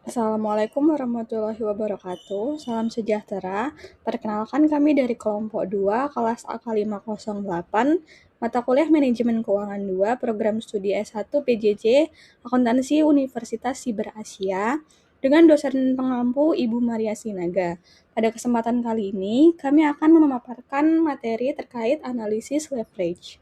Assalamualaikum warahmatullahi wabarakatuh. Salam sejahtera. Perkenalkan kami dari kelompok 2, kelas AK508, mata kuliah Manajemen Keuangan 2, program studi S1 PJJ, Akuntansi Universitas Siber Asia, dengan dosen pengampu Ibu Maria Sinaga. Pada kesempatan kali ini, kami akan memaparkan materi terkait analisis leverage.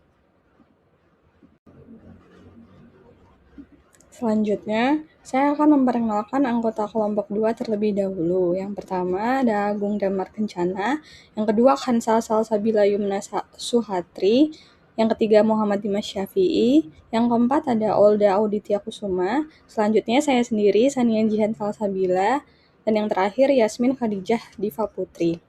Selanjutnya, saya akan memperkenalkan anggota kelompok 2 terlebih dahulu. Yang pertama ada Agung Damar Kencana, yang kedua Khansal Salsabila Yumna Suhatri, yang ketiga Muhammad Dimas Syafi'i, yang keempat ada Olda Auditya Kusuma, selanjutnya saya sendiri Sania Jihan Salsabila, dan yang terakhir Yasmin Khadijah Diva Putri.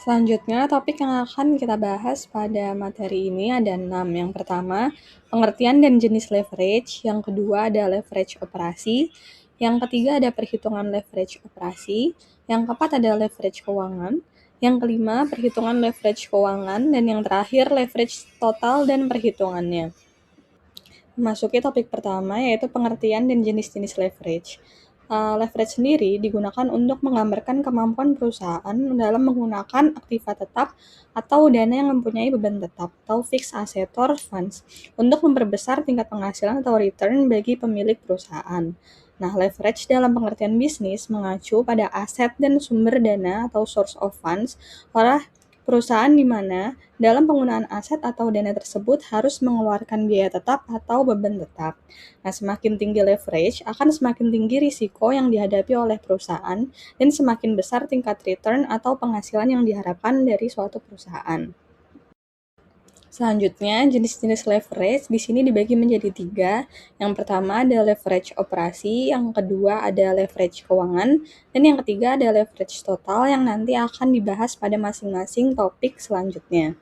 Selanjutnya, topik yang akan kita bahas pada materi ini ada 6. Yang pertama, pengertian dan jenis leverage. Yang kedua ada leverage operasi. Yang ketiga ada perhitungan leverage operasi. Yang keempat ada leverage keuangan. Yang kelima, perhitungan leverage keuangan. Dan yang terakhir, leverage total dan perhitungannya. Memasuki topik pertama, yaitu pengertian dan jenis-jenis leverage. Leverage sendiri digunakan untuk menggambarkan kemampuan perusahaan dalam menggunakan aktiva tetap atau dana yang mempunyai beban tetap atau fixed asset or funds untuk memperbesar tingkat penghasilan atau return bagi pemilik perusahaan. Nah, leverage dalam pengertian bisnis mengacu pada aset dan sumber dana atau source of funds oleh perusahaan di mana dalam penggunaan aset atau dana tersebut harus mengeluarkan biaya tetap atau beban tetap. Nah, semakin tinggi leverage akan semakin tinggi risiko yang dihadapi oleh perusahaan dan semakin besar tingkat return atau penghasilan yang diharapkan dari suatu perusahaan. Selanjutnya, jenis-jenis leverage di sini dibagi menjadi 3. Yang pertama ada leverage operasi, yang kedua ada leverage keuangan, dan yang ketiga ada leverage total yang nanti akan dibahas pada masing-masing topik selanjutnya.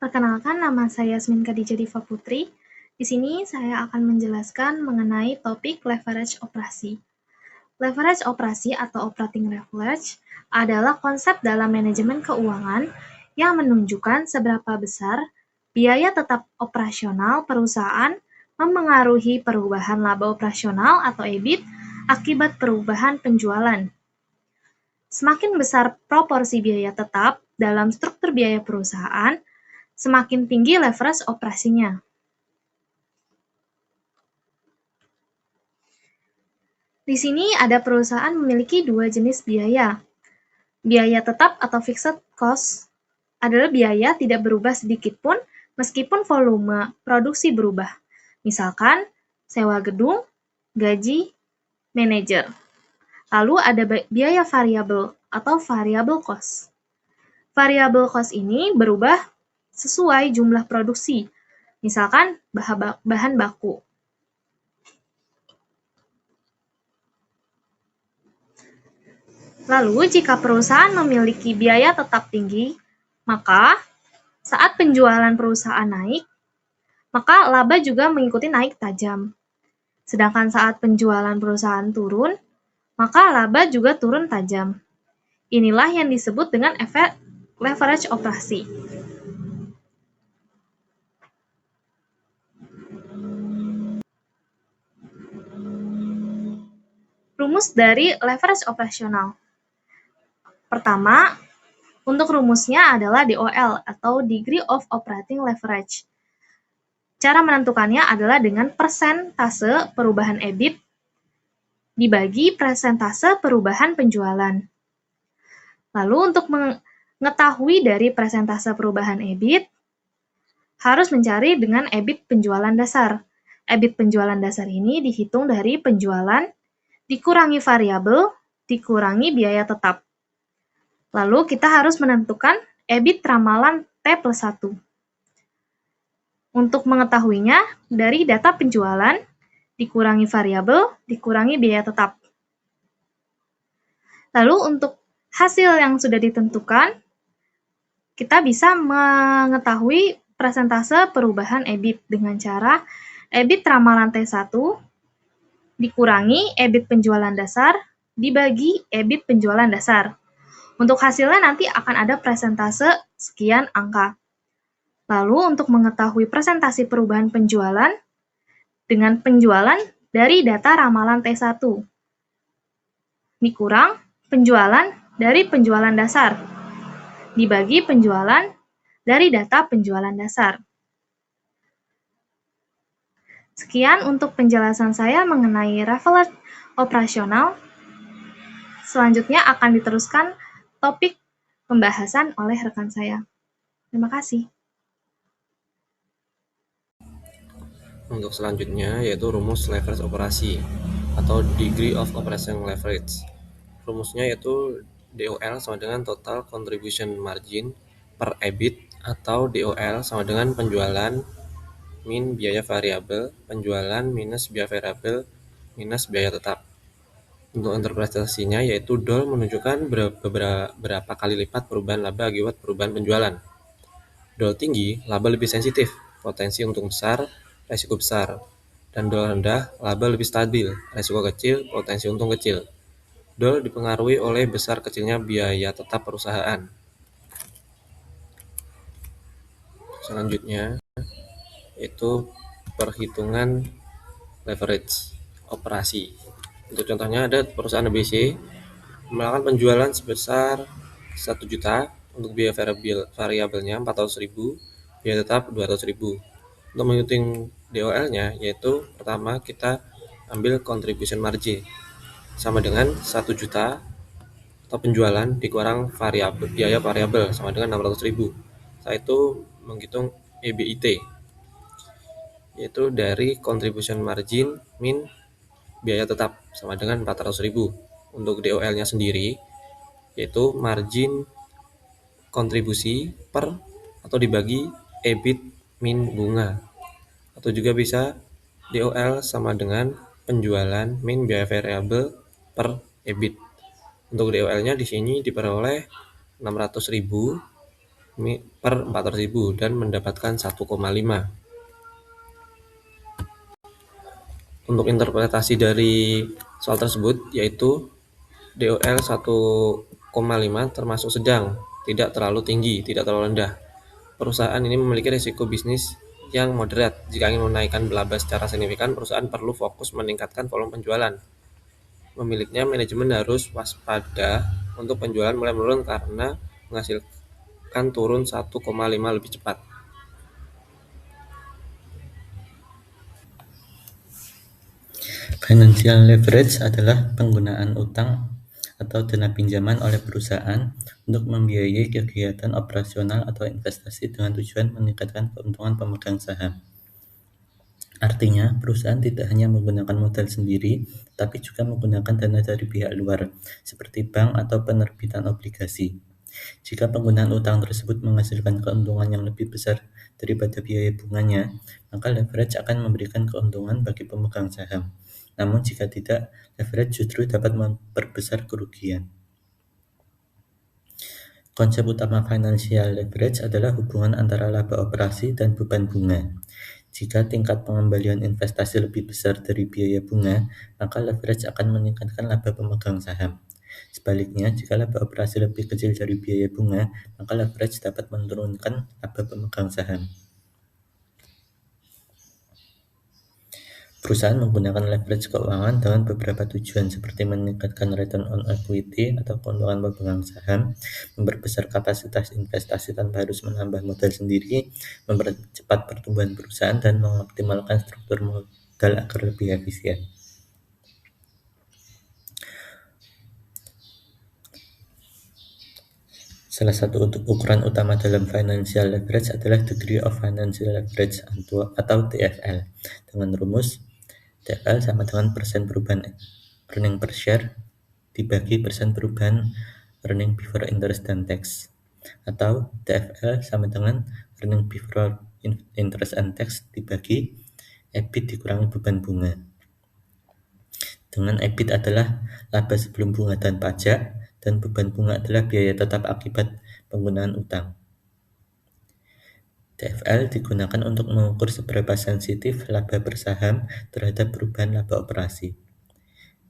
Perkenalkan, nama saya Yasmin Khadijah Diva Putri. Di sini saya akan menjelaskan mengenai topik leverage operasi. Leverage operasi atau operating leverage adalah konsep dalam manajemen keuangan yang menunjukkan seberapa besar biaya tetap operasional perusahaan mempengaruhi perubahan laba operasional atau EBIT akibat perubahan penjualan. Semakin besar proporsi biaya tetap dalam struktur biaya perusahaan, semakin tinggi leverage operasinya. Di sini ada perusahaan memiliki 2 jenis biaya. Biaya tetap atau fixed cost adalah biaya tidak berubah sedikit pun meskipun volume produksi berubah. Misalkan, sewa gedung, gaji, manajer. Lalu ada biaya variabel atau variable cost. Variable cost ini berubah sesuai jumlah produksi, misalkan bahan baku. Lalu, jika perusahaan memiliki biaya tetap tinggi, maka saat penjualan perusahaan naik, maka laba juga mengikuti naik tajam. Sedangkan saat penjualan perusahaan turun, maka laba juga turun tajam. Inilah yang disebut dengan efek leverage operasi. Rumus dari leverage operasional. Pertama, untuk rumusnya adalah DOL atau Degree of Operating Leverage. Cara menentukannya adalah dengan persentase perubahan EBIT dibagi persentase perubahan penjualan. Lalu untuk mengetahui dari persentase perubahan EBIT, harus mencari dengan EBIT penjualan dasar. EBIT penjualan dasar ini dihitung dari penjualan dikurangi variabel dikurangi biaya tetap. Lalu kita harus menentukan EBIT ramalan T+1. Untuk mengetahuinya, dari data penjualan dikurangi variabel dikurangi biaya tetap. Lalu untuk hasil yang sudah ditentukan, kita bisa mengetahui persentase perubahan EBIT dengan cara EBIT ramalan T1 dikurangi EBIT penjualan dasar dibagi EBIT penjualan dasar. Untuk hasilnya nanti akan ada persentase sekian angka. Lalu untuk mengetahui presentasi perubahan penjualan, dengan penjualan dari data ramalan T1 dikurang penjualan dari penjualan dasar dibagi penjualan dari data penjualan dasar. Sekian untuk penjelasan saya mengenai reference operasional. Selanjutnya akan diteruskan topik pembahasan oleh rekan saya. Terima kasih. Untuk selanjutnya yaitu rumus leverage operasi atau degree of operation leverage. Rumusnya yaitu DOL sama dengan total contribution margin per EBIT atau DOL sama dengan penjualan min biaya variabel, penjualan minus biaya variabel minus biaya tetap. Untuk interpretasinya yaitu DOL menunjukkan berapa kali lipat perubahan laba akibat perubahan penjualan. DOL tinggi, laba lebih sensitif, potensi untung besar, resiko besar. Dan DOL rendah, laba lebih stabil, resiko kecil, potensi untung kecil. DOL dipengaruhi oleh besar kecilnya biaya tetap perusahaan. Selanjutnya, itu perhitungan leverage operasi. Untuk contohnya ada perusahaan ABC melakukan penjualan sebesar 1 juta untuk biaya variabelnya 400.000, biaya tetap 200.000. Untuk menghitung DOL-nya yaitu pertama kita ambil contribution margin sama dengan 1 juta atau penjualan dikurang biaya variabel sama dengan 600.000. Setelah itu menghitung EBIT yaitu dari contribution margin min biaya tetap sama dengan 400.000. Untuk DOL-nya sendiri yaitu margin kontribusi per atau dibagi EBIT min bunga, atau juga bisa DOL sama dengan penjualan min biaya variabel per EBIT. Untuk DOL-nya di sini diperoleh 600.000 per 400.000 dan mendapatkan 1,5. Untuk interpretasi dari soal tersebut yaitu DOL 1,5 termasuk sedang, tidak terlalu tinggi, tidak terlalu rendah. Perusahaan ini memiliki risiko bisnis yang moderat. Jika ingin menaikkan laba secara signifikan, perusahaan perlu fokus meningkatkan volume penjualan. Pemiliknya manajemen harus waspada untuk penjualan mulai menurun karena menghasilkan turun 1,5 lebih cepat. Financial leverage adalah penggunaan utang atau dana pinjaman oleh perusahaan untuk membiayai kegiatan operasional atau investasi dengan tujuan meningkatkan keuntungan pemegang saham. Artinya, perusahaan tidak hanya menggunakan modal sendiri, tapi juga menggunakan dana dari pihak luar, seperti bank atau penerbitan obligasi. Jika penggunaan utang tersebut menghasilkan keuntungan yang lebih besar daripada biaya bunganya, maka leverage akan memberikan keuntungan bagi pemegang saham. Namun jika tidak, leverage justru dapat memperbesar kerugian. Konsep utama financial leverage adalah hubungan antara laba operasi dan beban bunga. Jika tingkat pengembalian investasi lebih besar dari biaya bunga, maka leverage akan meningkatkan laba pemegang saham. Sebaliknya, jika laba operasi lebih kecil dari biaya bunga, maka leverage dapat menurunkan laba pemegang saham. Perusahaan menggunakan leverage keuangan dengan beberapa tujuan seperti meningkatkan return on equity atau keuntungan pemegang saham, memperbesar kapasitas investasi tanpa harus menambah modal sendiri, mempercepat pertumbuhan perusahaan, dan mengoptimalkan struktur modal agar lebih efisien. Salah satu ukuran utama dalam financial leverage adalah degree of financial leverage atau TFL dengan rumus TFL sama dengan persen perubahan earning per share dibagi persen perubahan earning before interest dan tax, atau TFL sama dengan earning before interest and tax dibagi EBIT dikurangi beban bunga. Dengan EBIT adalah laba sebelum bunga dan pajak, dan beban bunga adalah biaya tetap akibat penggunaan utang. TFL digunakan untuk mengukur seberapa sensitif laba bersaham terhadap perubahan laba operasi.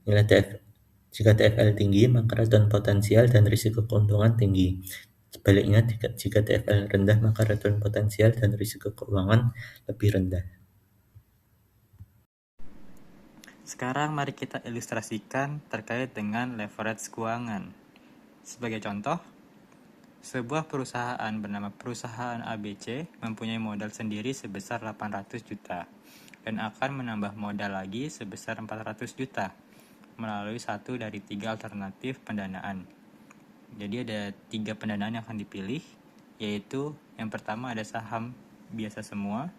Jika TFL tinggi, maka return potensial dan risiko keuntungan tinggi. Sebaliknya, jika TFL rendah, maka return potensial dan risiko keuangan lebih rendah. Sekarang mari kita ilustrasikan terkait dengan leverage keuangan. Sebagai contoh, sebuah perusahaan bernama perusahaan ABC mempunyai modal sendiri sebesar 800 juta dan akan menambah modal lagi sebesar 400 juta melalui satu dari 3 alternatif pendanaan. Jadi ada 3 pendanaan yang akan dipilih, yaitu yang pertama ada saham biasa semua,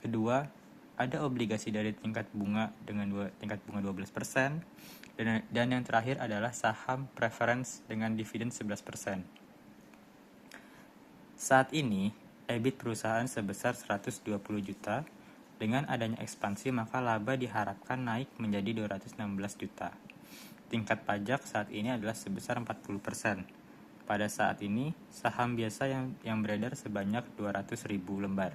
kedua ada obligasi dari tingkat bunga dengan tingkat bunga 12%, dan yang terakhir adalah saham preference dengan dividen 11%. Saat ini, EBIT perusahaan sebesar 120 juta. Dengan adanya ekspansi, maka laba diharapkan naik menjadi 216 juta. Tingkat pajak saat ini adalah sebesar 40%. Pada saat ini, saham biasa yang beredar sebanyak 200.000 lembar.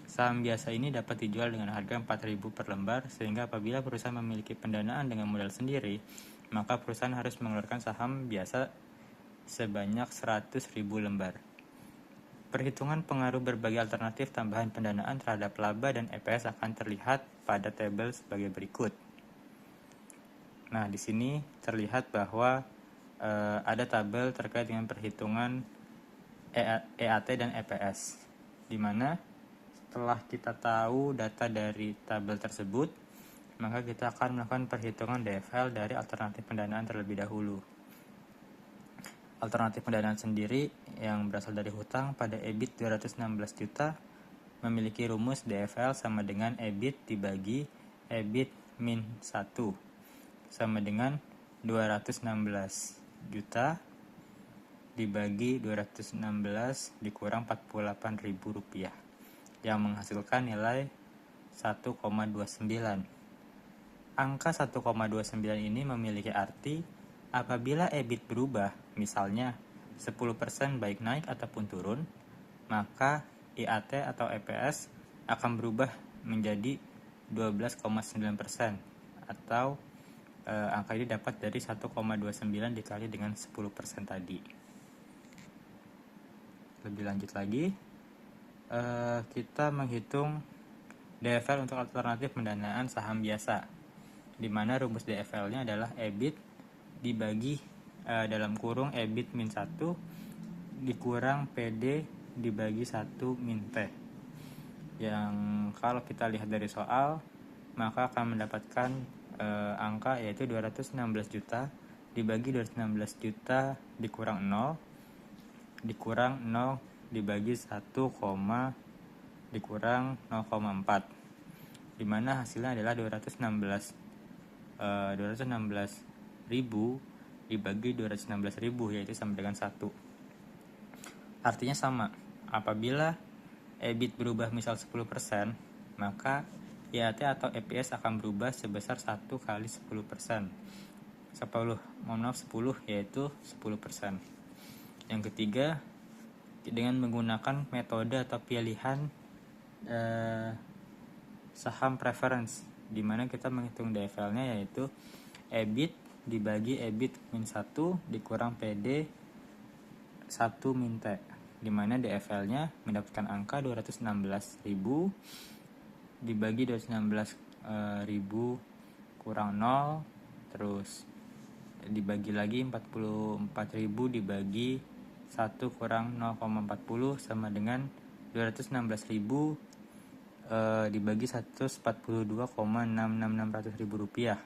Saham biasa ini dapat dijual dengan harga 4.000 per lembar, sehingga apabila perusahaan memiliki pendanaan dengan modal sendiri, maka perusahaan harus mengeluarkan saham biasa sebanyak 100.000 lembar. Perhitungan pengaruh berbagai alternatif tambahan pendanaan terhadap laba dan EPS akan terlihat pada tabel sebagai berikut. Nah, di sini terlihat bahwa ada tabel terkait dengan perhitungan EAT dan EPS, di mana setelah kita tahu data dari tabel tersebut, maka kita akan melakukan perhitungan DFL dari alternatif pendanaan terlebih dahulu. Alternatif pendanaan sendiri yang berasal dari hutang pada EBIT 216 juta memiliki rumus DFL sama dengan EBIT dibagi EBIT min 1 sama dengan 216 juta dibagi 216 dikurang 48.000 rupiah, yang menghasilkan nilai 1,29. Angka 1,29 ini memiliki arti apabila EBIT berubah, misalnya 10% baik naik ataupun turun, maka IAT atau EPS akan berubah menjadi 12,9%, atau angka ini dapat dari 1,29 dikali dengan 10% tadi. Lebih lanjut lagi, kita menghitung DFL untuk alternatif pendanaan saham biasa, di mana rumus DFL-nya adalah EBIT dibagi dalam kurung EBIT min 1 dikurang PD dibagi 1 min P. Yang kalau kita lihat dari soal, maka akan mendapatkan angka yaitu 216 juta dibagi 216 juta dikurang 0 dikurang 0 dibagi 1, dikurang 0,4, dimana hasilnya adalah 216 ribu dibagi 216 ribu, yaitu sama dengan 1. Artinya sama, apabila EBIT berubah misal 10%, maka IAT atau EPS akan berubah sebesar 1 kali 10%. 10 yaitu 10%. Yang ketiga, dengan menggunakan metode atau pilihan saham preference, di mana kita menghitung DFL-nya yaitu EBIT dibagi EBIT min 1 dikurang PD 1 min T, di mana DFL-nya mendapatkan angka 216.000 dibagi 216.000 kurang 0, terus dibagi lagi 44.000 dibagi 1 kurang 0,40 sama dengan 216.000 dibagi 142,66600 rupiah,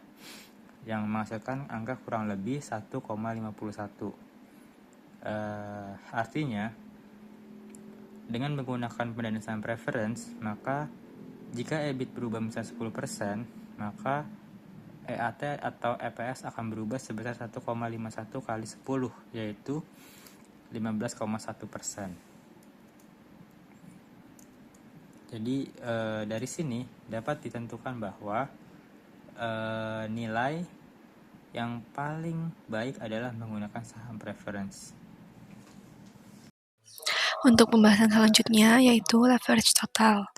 yang menghasilkan angka kurang lebih 1,51. Artinya, dengan menggunakan pendanaan saham preference, maka jika EBIT berubah misalnya 10%, maka EAT atau EPS akan berubah sebesar 1,51 kali 10, yaitu 15,1%. Jadi dari sini dapat ditentukan bahwa nilai yang paling baik adalah menggunakan saham preference. Untuk pembahasan selanjutnya yaitu leverage total.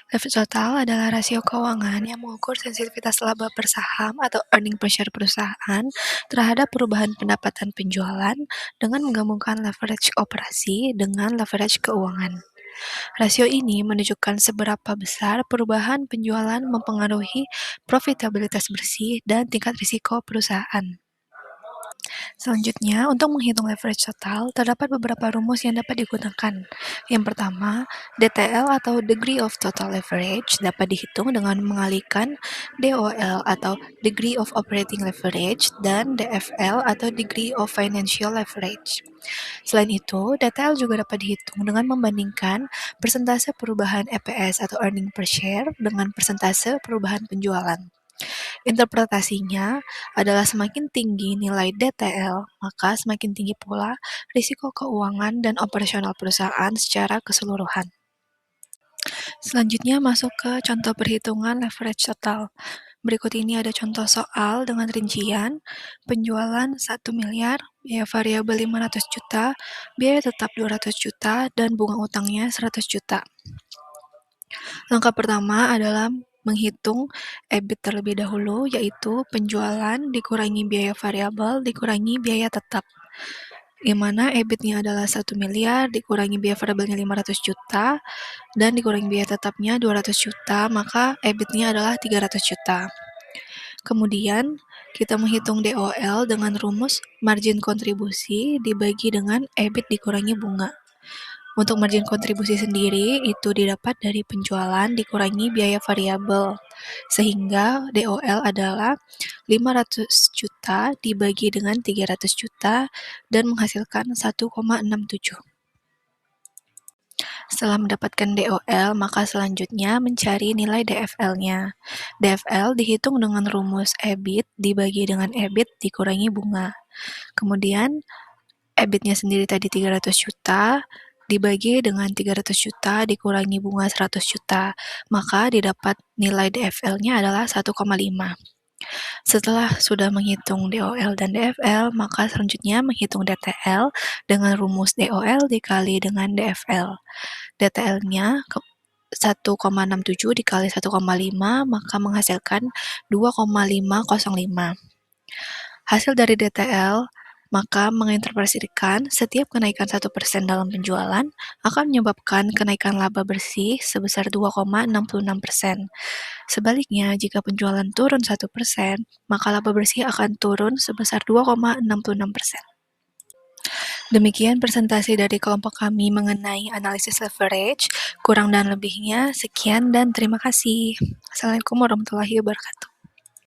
Leverage total adalah rasio keuangan yang mengukur sensitivitas laba per saham atau earning per share perusahaan terhadap perubahan pendapatan penjualan dengan menggabungkan leverage operasi dengan leverage keuangan. Rasio ini menunjukkan seberapa besar perubahan penjualan mempengaruhi profitabilitas bersih dan tingkat risiko perusahaan. Selanjutnya, untuk menghitung leverage total, terdapat beberapa rumus yang dapat digunakan. Yang pertama, DTL atau Degree of Total Leverage dapat dihitung dengan mengalihkan DOL atau Degree of Operating Leverage dan DFL atau Degree of Financial Leverage. Selain itu, DTL juga dapat dihitung dengan membandingkan persentase perubahan EPS atau earning per share dengan persentase perubahan penjualan. Interpretasinya adalah semakin tinggi nilai DTL, maka semakin tinggi pula risiko keuangan dan operasional perusahaan secara keseluruhan. Selanjutnya masuk ke contoh perhitungan leverage total. Berikut ini ada contoh soal dengan rincian penjualan 1 miliar, biaya variabel 500 juta, biaya tetap 200 juta, dan bunga utangnya 100 juta. Langkah pertama adalah menghitung EBIT terlebih dahulu, yaitu penjualan dikurangi biaya variabel dikurangi biaya tetap. Yang mana EBIT-nya adalah 1 miliar, dikurangi biaya variabelnya 500 juta, dan dikurangi biaya tetapnya 200 juta, maka EBIT-nya adalah 300 juta. Kemudian, kita menghitung DOL dengan rumus margin kontribusi dibagi dengan EBIT dikurangi bunga. Untuk margin kontribusi sendiri, itu didapat dari penjualan dikurangi biaya variabel, sehingga DOL adalah 500 juta dibagi dengan 300 juta dan menghasilkan 1,67. Setelah mendapatkan DOL, maka selanjutnya mencari nilai DFL-nya. DFL dihitung dengan rumus EBIT dibagi dengan EBIT dikurangi bunga. Kemudian, EBIT-nya sendiri tadi 300 juta, dibagi dengan 300 juta dikurangi bunga 100 juta, maka didapat nilai DFL-nya adalah 1,5. Setelah sudah menghitung DOL dan DFL, maka selanjutnya menghitung DTL dengan rumus DOL dikali dengan DFL. DTL-nya 1,67 dikali 1,5, maka menghasilkan 2,505. Hasil dari DTL maka menginterpretasikan setiap kenaikan 1% dalam penjualan akan menyebabkan kenaikan laba bersih sebesar 2,66%. Sebaliknya, jika penjualan turun 1%, maka laba bersih akan turun sebesar 2,66%. Demikian presentasi dari kelompok kami mengenai analisis leverage. Kurang dan lebihnya, sekian dan terima kasih. Assalamualaikum warahmatullahi wabarakatuh.